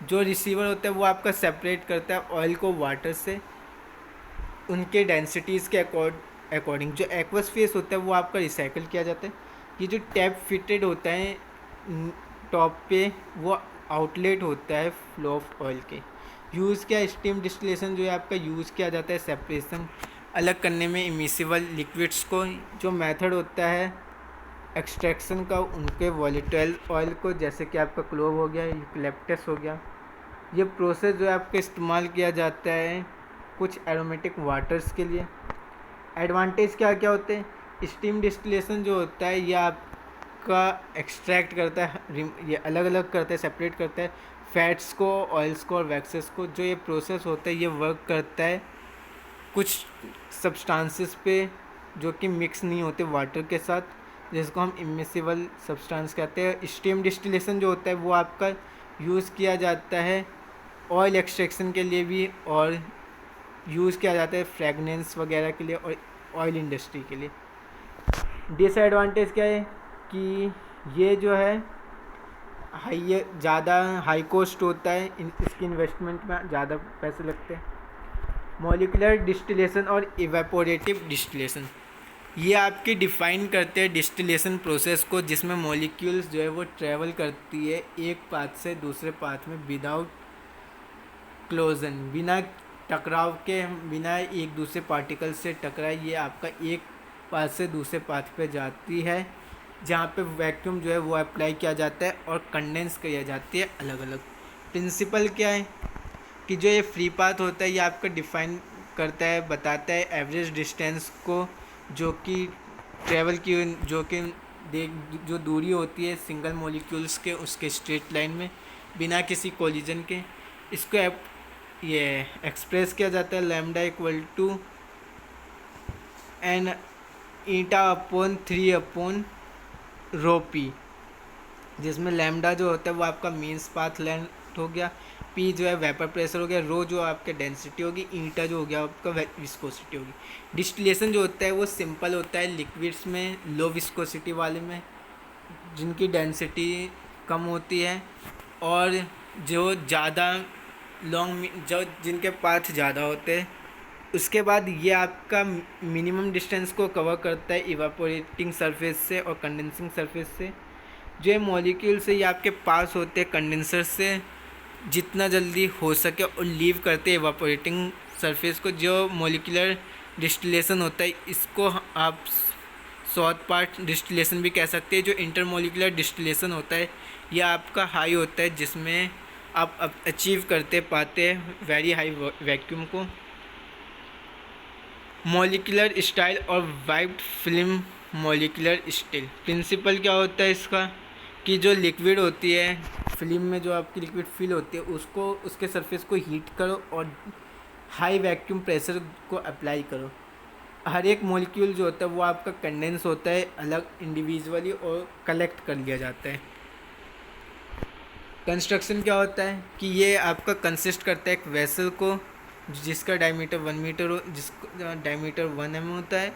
जो रिसीवर होता है वो आपका सेपरेट करता है ऑयल को वाटर से उनके डेंसिटीज़ के अकॉर्डिंग। जो एक्वस फेस होता है वो आपका रिसाइकल किया जाता है। ये जो टैप फिटेड होता है टॉप पे वो आउटलेट होता है फ्लो ऑफ ऑयल के। यूज़ किया स्टीम डिस्टिलेशन जो है आपका यूज़ किया जाता है सेपरेशन अलग करने में इमिसिबल लिक्विड्स को। जो मेथड होता है एक्सट्रैक्शन का उनके वॉलेटाइल ऑयल को, जैसे कि आपका क्लोव हो गया, यूकलिप्टस हो गया, ये प्रोसेस जो है आपका इस्तेमाल किया जाता है कुछ एरोमेटिक वाटर्स के लिए। एडवांटेज क्या क्या होते हैं? स्टीम डिस्टिलेशन जो होता है ये आपका एक्सट्रैक्ट करता है, ये अलग अलग करता है, सेपरेट करता है फैट्स को, ऑयल्स को और वैक्सेस को। जो ये प्रोसेस होता है ये वर्क करता है कुछ सब्सटेंसेस पे जो कि मिक्स नहीं होते वाटर के साथ, जिसको हम इमिसिबल सब्सटेंस कहते हैं। स्टीम डिस्टिलेशन जो होता है वो आपका यूज़ किया जाता है ऑयल एक्सट्रैक्शन के लिए भी, और यूज़ किया जाता है फ्रेगनेंस वगैरह के लिए और ऑयल इंडस्ट्री के लिए। डिसएडवांटेज क्या है कि ये जो है ज़्यादा हाई कॉस्ट होता है, इसकी इन्वेस्टमेंट में ज़्यादा पैसे लगते हैं। मॉलिक्यूलर डिस्टिलेशन और इवेपोरेटिव डिस्टिलेशन, ये आपकी डिफ़ाइन करते हैं डिस्टिलेशन प्रोसेस को, जिसमें मॉलिक्यूल्स जो है वो ट्रैवल करती है एक पाथ से दूसरे पाथ में विदाउट क्लोजन, बिना टकराव के, बिना एक दूसरे पार्टिकल से टकराए ये आपका एक पाथ से दूसरे पाथ पे जाती है, जहाँ पे वैक्यूम जो है वो अप्लाई किया जाता है और कंडेंस किया जाती है अलग अलग। प्रिंसिपल क्या है कि जो ये फ्री पाथ होता है ये आपका डिफ़ाइन करता है, बताता है एवरेज डिस्टेंस को, जो कि ट्रैवल की जो दूरी होती है सिंगल मॉलिक्यूल्स के उसके स्ट्रेट लाइन में बिना किसी कोलिजन के। इसको ये एक्सप्रेस किया जाता है lambda equal to N eta upon 3 upon rho P, जिसमें लैम्डा जो होता है वो आपका मीन्स पाथ लेंथ हो गया, पी जो है वेपर प्रेशर हो गया, रो जो आपके डेंसिटी होगी, ईटा जो हो गया आपका विस्कोसिटी होगी। डिस्टिलेशन जो होता है वो सिंपल होता है लिक्विड्स में, लो विस्कोसिटी वाले में जिनकी डेंसिटी कम होती है, और जो ज़्यादा लॉन्ग जो जिनके पाथ ज़्यादा होते हैं। उसके बाद ये आपका मिनिमम डिस्टेंस को कवर करता है इवापोरेटिंग सरफेस से और कंडेंसिंग सरफेस से। जो मॉलिक्यूल से ये आपके पास होते हैं कंडेंसर से जितना जल्दी हो सके और लीव करते हैं इवापोरेटिंग सरफेस को। जो मॉलिक्यूलर डिस्टिलेशन होता है इसको आप शॉर्ट पार्ट डिस्टिलेशन भी कह सकते हैं। जो इंटरमोलिकुलर डिस्टिलेशन होता है ये आपका हाई होता है, जिसमें आप अचीव करते पाते हैं वेरी हाई वैक्यूम को। मॉलिक्यूलर स्टाइल और wiped film molecular still, principle क्या होता है इसका कि जो लिक्विड होती है फिल्म में, जो आपकी लिक्विड फिल होती है उसको, उसके सरफेस को हीट करो और हाई वैक्यूम प्रेशर को अप्लाई करो। हर एक मॉलिक्यूल जो होता है वो आपका कंडेंस होता है अलग इंडिविजुअली और कलेक्ट कर लिया जाता है। कंस्ट्रक्शन क्या होता है कि ये आपका कंसिस्ट करता है एक वेसल को जिसका डायमीटर 1 मीटर हो, जिसका डायमीटर 1 mm होता है।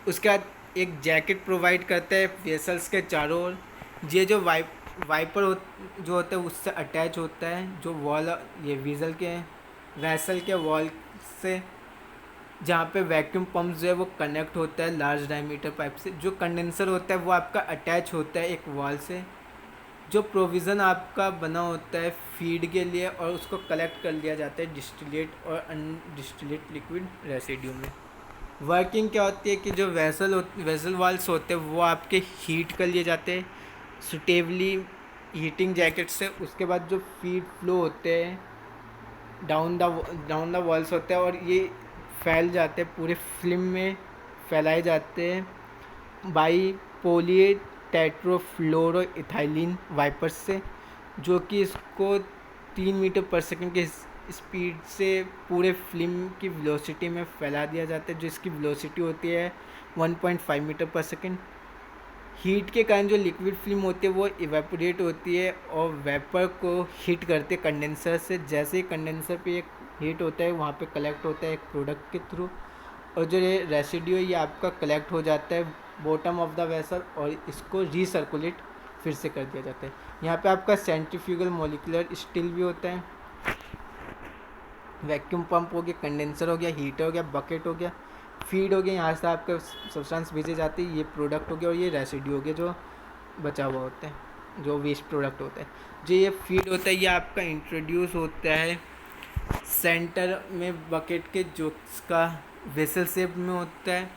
उसके बाद एक जैकेट प्रोवाइड करता है वेसल्स के चारों ओर। ये जो वाइपर जो होता है उससे अटैच होता है, जो वॉल ये वेसल के वॉल से, जहाँ पे वैक्यूम पंप जो है वो कनेक्ट होता है लार्ज डायमीटर पाइप से। जो कंडेंसर होता है वो आपका अटैच होता है एक वॉल से। जो प्रोविज़न आपका बना होता है फीड के लिए और उसको कलेक्ट कर लिया जाता है डिस्टिलेट और अनडिस्टिलेट लिक्विड रेसिड्यू में। वर्किंग क्या होती है कि जो वेसल वाल्स होते हैं वो आपके हीट कर लिए जाते हैं सुटेबली हीटिंग जैकेट से। उसके बाद जो फीड फ्लो होते हैं डाउन द वॉल्स होते हैं और ये फैल जाते हैं पूरे फिल्म में, फैलाए जाते हैं बाई पोली टेट्रोफ्लोरो इथाइलिन वाइपर्स से, जो कि इसको 3 मीटर पर सेकंड के स्पीड से पूरे फिल्म की वेलोसिटी में फैला दिया जाता है, जो इसकी वेलोसिटी होती है 1.5 मीटर पर सेकंड। हीट के कारण जो लिक्विड फिल्म होती है वो इवेपोरेट होती है और वेपर को हीट करते कंडेंसर से। जैसे ही कंडेंसर पे एक हीट होता है वहाँ पे कलेक्ट होता है एक प्रोडक्ट के थ्रू, और जो ये रेसिड्यू ये आपका कलेक्ट हो जाता है बॉटम ऑफ द वेसल और इसको रीसर्कुलेट फिर से कर दिया जाता है। यहाँ पे आपका सेंट्रीफ्यूगल मॉलिक्यूलर स्टील भी होता है, वैक्यूम पंप हो गया, कंडेंसर हो गया, हीटर हो गया, बकेट हो गया, फीड हो गया, यहाँ से आपका सब्सटेंस भेजे जाती है, ये प्रोडक्ट हो गया, और ये रेसिड्यू हो गया जो बचा हुआ होता है, जो वेस्ट प्रोडक्ट होता है। जो ये फीड होता है ये आपका इंट्रोड्यूस होता है सेंटर में बकेट के, जो इसका वेसल शेप में होता है,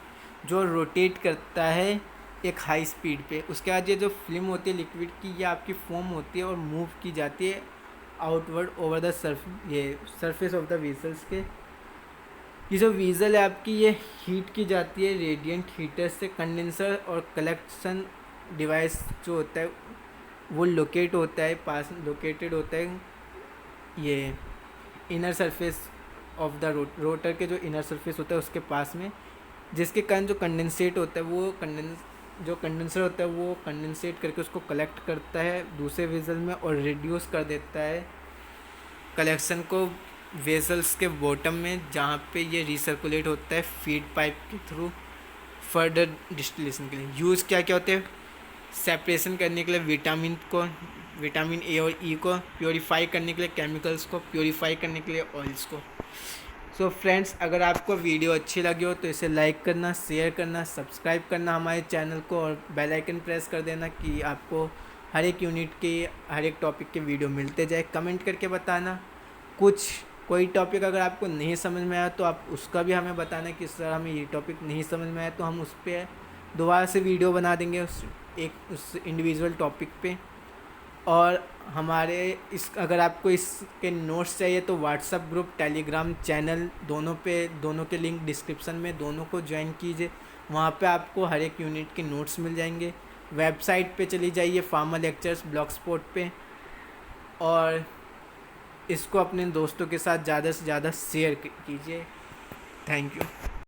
जो रोटेट करता है एक हाई स्पीड पे। उसके बाद ये जो फिल्म होती है लिक्विड की ये आपकी फॉर्म होती है और मूव की जाती है outward over the surface of the vessels के। ये जो वीजल है आपकी ये हीट की जाती है रेडिएंट हीटर से। कंडेंसर और कलेक्शन डिवाइस जो होता है वो लोकेटेड होता है ये inner surface of the rotor के, जो इनर सरफेस होता है उसके पास में, जिसके कारण जो कंडेंसेट होता है वो जो कंडेंसर होता है वो कंडेंसेट करके उसको कलेक्ट करता है दूसरे वेसल में और रिड्यूस कर देता है कलेक्शन को वेसल्स के बॉटम में, जहाँ पे ये रिसर्कुलेट होता है फीड पाइप के थ्रू फर्दर डिस्टिलेशन के लिए। यूज़ क्या क्या होते हैं? सेपरेशन करने के लिए विटामिन ए और ई को, प्योरीफाई करने के लिए केमिकल्स को, प्योरीफाई करने के लिए ऑयल्स को। सो फ्रेंड्स, अगर आपको वीडियो अच्छी लगी हो तो इसे लाइक करना, शेयर करना, सब्सक्राइब करना हमारे चैनल को और बेल आइकन प्रेस कर देना कि आपको हर एक यूनिट के हर एक टॉपिक के वीडियो मिलते जाए। कमेंट करके बताना कोई टॉपिक अगर आपको नहीं समझ में आया तो आप उसका भी हमें बताना कि सर हमें ये टॉपिक नहीं समझ में आया, तो हम उस पर दोबारा से वीडियो बना देंगे उस इंडिविजुअल टॉपिक पे। और हमारे अगर आपको इसके नोट्स चाहिए तो व्हाट्सएप ग्रुप, टेलीग्राम चैनल, दोनों के लिंक डिस्क्रिप्शन में, दोनों को ज्वाइन कीजिए। वहाँ पे आपको हर एक यूनिट के नोट्स मिल जाएंगे। वेबसाइट पे चली जाइए फार्मा लेक्चर्स ब्लॉग स्पॉट पे, और इसको अपने दोस्तों के साथ ज़्यादा से ज़्यादा शेयर कीजिए। Thank you.